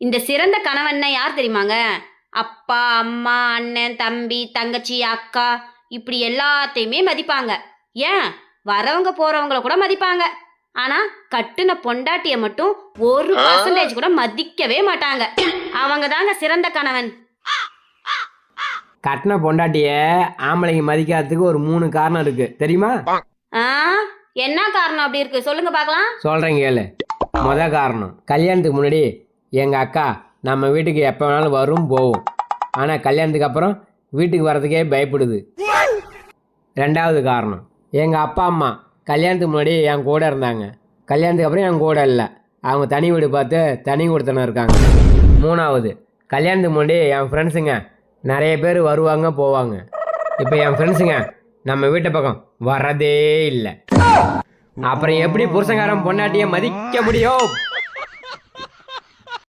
இந்த சிறந்த கணவன்னா யார் தெரியுமாங்க? அப்பா, அம்மா, அண்ணன், தம்பி, தங்கச்சி, அக்கா இப்படி எல்லாத்தையுமே மதிப்பாங்க. ஏன் வரவங்க போறவங்கள கூட மதிப்பாங்க. ஆனா கட்டுன பொண்டாட்டிய மட்டும் 1% கூட மதிக்கவே மாட்டாங்க. அவங்க தாங்க சிறந்த கணவன். கட்டின பொண்டாட்டிய ஆம்பளைங்க மதிக்காததுக்கு ஒரு 3 காரணம் இருக்கு தெரியுமா? ஆ என்ன காரணம் அப்படி இருக்கு சொல்லுங்க பார்க்கலாம். சொல்றேன் கேளு. காரணம், கல்யாணத்துக்கு முன்னாடி எங்க அக்கா நம்ம வீட்டுக்கு எப்போ வேணாலும் வரும் போகும். ஆனால் கல்யாணத்துக்கு அப்புறம் வீட்டுக்கு வர்றதுக்கே பயப்படுது. 2வது காரணம், எங்கள் அப்பா அம்மா கல்யாணத்துக்கு முன்னாடி என் கூட இருந்தாங்க. கல்யாணத்துக்கு அப்புறம் என் கூட இல்லை. அவங்க தனி வீடு பார்த்து தனி கொடுத்தன இருக்காங்க. 3வது, கல்யாணத்துக்கு முன்னாடி என் ஃப்ரெண்ட்ஸுங்க நிறைய பேர் வருவாங்க போவாங்க. இப்போ என் ஃப்ரெண்ட்ஸுங்க நம்ம வீட்டு பக்கம் வர்றதே இல்லை. அப்புறம் எப்படி புருஷங்காரன் பொண்டாட்டியை மதிக்க முடியும்?